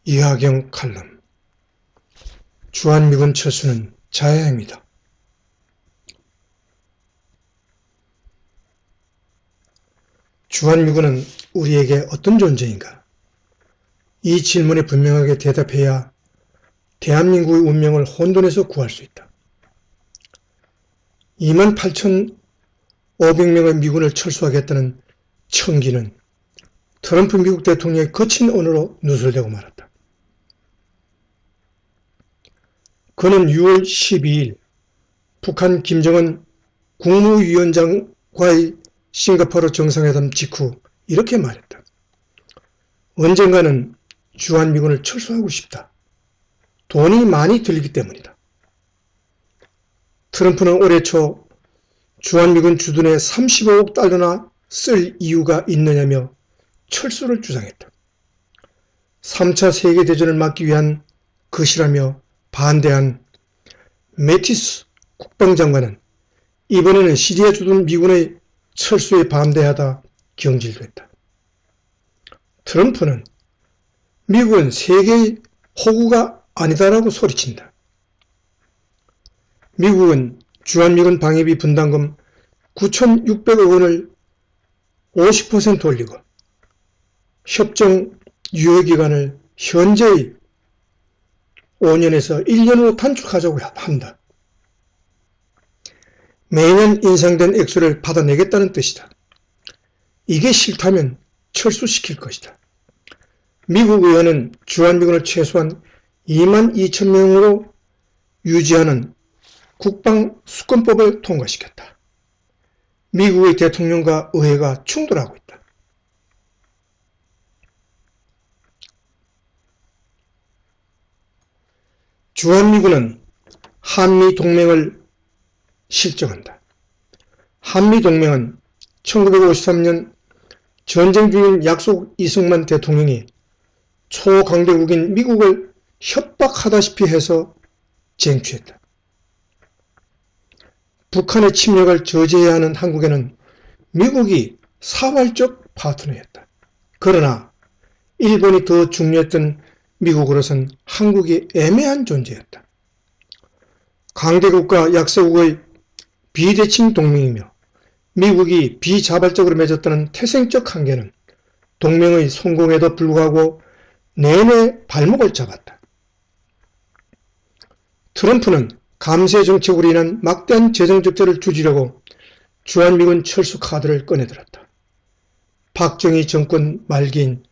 이하경 칼럼. 주한미군 철수는 자야입니다. 주한미군은 우리에게 어떤 존재인가? 이 질문에 분명하게 대답해야 대한민국의 운명을 혼돈에서 구할 수 있다. 28,500명의 미군을 철수하겠다는 청기는 트럼프 미국 대통령의 거친 언어로 누설되고 말았다. 그는 6월 12일 북한 김정은 국무위원장과의 싱가포르 정상회담 직후 이렇게 말했다. 언젠가는 주한미군을 철수하고 싶다. 돈이 많이 들기 때문이다. 트럼프는 올해 초 주한미군 주둔에 35억 달러나 쓸 이유가 있느냐며 철수를 주장했다. 3차 세계대전을 막기 위한 것이라며 반대한 매티스 국방장관은 이번에는 시리아 주둔 미군의 철수에 반대하다 경질됐다. 트럼프는 미국은 세계의 호구가 아니다라고 소리친다. 미국은 주한미군 방위비 분담금 9,600억 원을 50% 올리고 협정 유효기간을 현재의 5년에서 1년으로 단축하자고 한다. 매년 인상된 액수를 받아내겠다는 뜻이다. 이게 싫다면 철수시킬 것이다. 미국 의회는 주한미군을 최소한 22,000명으로 유지하는 국방수권법을 통과시켰다. 미국의 대통령과 의회가 충돌하고 있다. 주한미군은 한미동맹을 실정한다. 한미동맹은 1953년 전쟁 중인 약속 이승만 대통령이 초강대국인 미국을 협박하다시피 해서 쟁취했다. 북한의 침략을 저지해야 하는 한국에는 미국이 사활적 파트너였다. 그러나 일본이 더 중요했던 미국으로선 한국이 애매한 존재였다. 강대국과 약소국의 비대칭 동맹이며 미국이 비자발적으로 맺었다는 태생적 한계는 동맹의 성공에도 불구하고 내내 발목을 잡았다. 트럼프는 감세 정책으로 인한 막대한 재정 적자를 줄이려고 주한미군 철수 카드를 꺼내들었다. 박정희 정권 말기인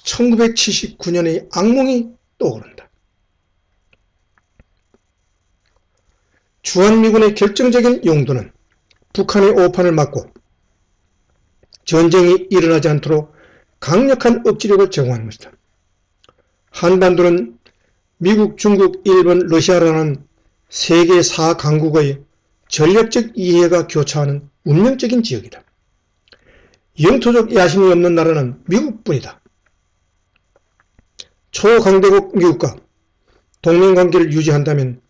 1979년의 악몽이 떠오른다. 주한미군의 결정적인 용도는 북한의 오판을 막고 전쟁이 일어나지 않도록 강력한 억지력을 제공하는 것이다. 한반도는 미국, 중국, 일본, 러시아라는 세계 4강국의 전략적 이해가 교차하는 운명적인 지역이다. 영토적 야심이 없는 나라는 미국뿐이다. 초강대국 미국과 동맹관계를 유지한다면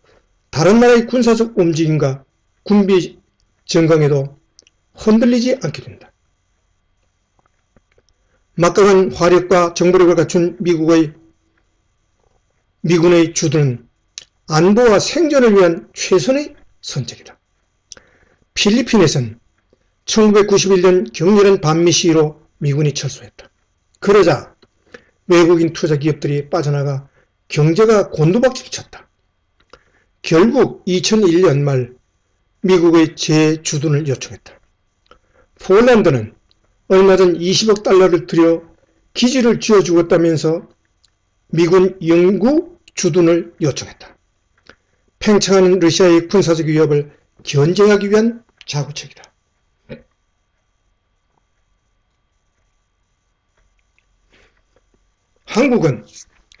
다른 나라의 군사적 움직임과 군비 정강에도 흔들리지 않게 된다. 막강한 화력과 정보력을 갖춘 미군의 주둔은 안보와 생존을 위한 최선의 선택이다. 필리핀에선 1991년 격렬한 반미 시위로 미군이 철수했다. 그러자 외국인 투자 기업들이 빠져나가 경제가 곤두박질 쳤다. 결국 2001년 말 미국의 재주둔을 요청했다. 폴란드는 얼마 전 20억 달러를 들여 기지를 지어주었다면서 미군 영구 주둔을 요청했다. 팽창하는 러시아의 군사적 위협을 견제하기 위한 자구책이다. 한국은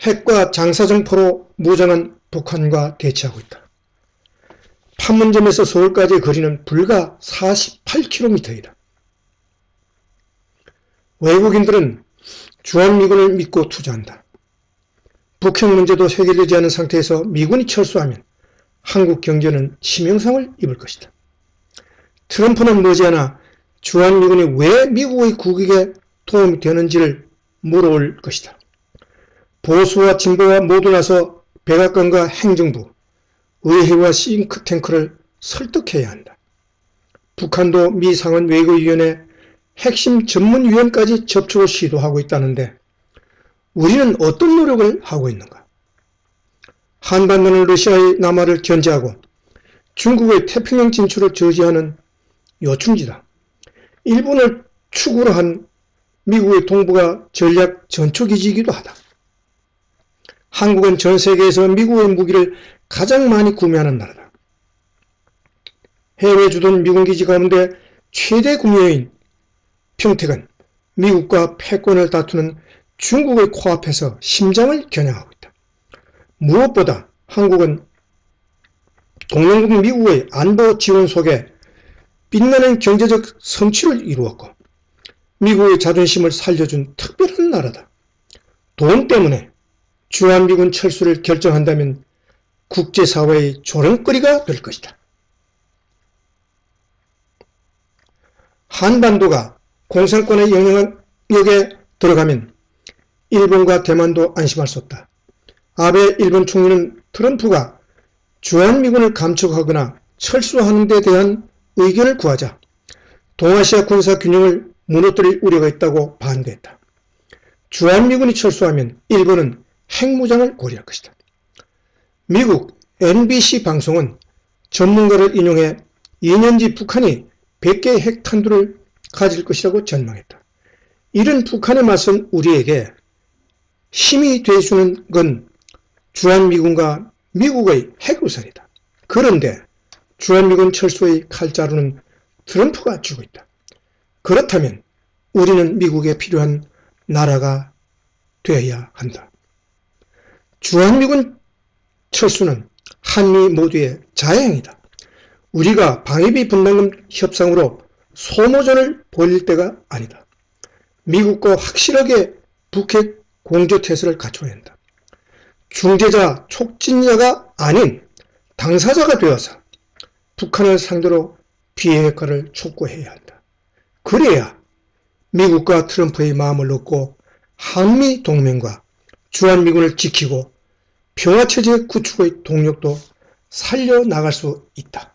핵과 장사정포로 무장한 북한과 대치하고 있다. 판문점에서 서울까지의 거리는 불과 48km이다. 외국인들은 주한미군을 믿고 투자한다. 북핵 문제도 해결되지 않은 상태에서 미군이 철수하면 한국 경제는 치명상을 입을 것이다. 트럼프는 머지않아 주한미군이 왜 미국의 국익에 도움이 되는지를 물어올 것이다. 보수와 진보가 모두 나서 백악관과 행정부, 의회와 싱크탱크를 설득해야 한다. 북한도 미 상원 외교위원회 핵심 전문위원까지 접촉을 시도하고 있다는데 우리는 어떤 노력을 하고 있는가? 한반도는 러시아의 남하를 견제하고 중국의 태평양 진출을 저지하는 요충지다. 일본을 축으로 한 미국의 동부가 전략 전초기지이기도 하다. 한국은 전 세계에서 미국의 무기를 가장 많이 구매하는 나라다. 해외 주둔 미군 기지 가운데 최대 구매인 평택은 미국과 패권을 다투는 중국의 코앞에서 심장을 겨냥하고 있다. 무엇보다 한국은 동맹국 미국의 안보 지원 속에 빛나는 경제적 성취를 이루었고 미국의 자존심을 살려준 특별한 나라다. 돈 때문에 주한미군 철수를 결정한다면 국제사회의 조롱거리가 될 것이다. 한반도가 공산권의 영향력에 들어가면 일본과 대만도 안심할 수 없다. 아베 일본 총리는 트럼프가 주한미군을 감축하거나 철수하는 데 대한 의견을 구하자 동아시아 군사균형을 무너뜨릴 우려가 있다고 반대했다. 주한미군이 철수하면 일본은 핵무장을 고려할 것이다. 미국 NBC 방송은 전문가를 인용해 2년 뒤 북한이 100개의 핵탄두를 가질 것이라고 전망했다. 이런 북한에 맞선 우리에게 힘이 되어주는 건 주한미군과 미국의 핵우선이다. 그런데 주한미군 철수의 칼자루는 트럼프가 쥐고 있다. 그렇다면 우리는 미국에 필요한 나라가 되어야 한다. 주한미군 철수는 한미 모두의 자해행위다. 우리가 방위비 분담금 협상으로 소모전을 벌일 때가 아니다. 미국과 확실하게 북핵 공조태세를 갖춰야 한다. 중재자, 촉진자가 아닌 당사자가 되어서 북한을 상대로 비핵화를 촉구해야 한다. 그래야 미국과 트럼프의 마음을 얻고 한미 동맹과 주한미군을 지키고 평화체제 구축의 동력도 살려나갈 수 있다.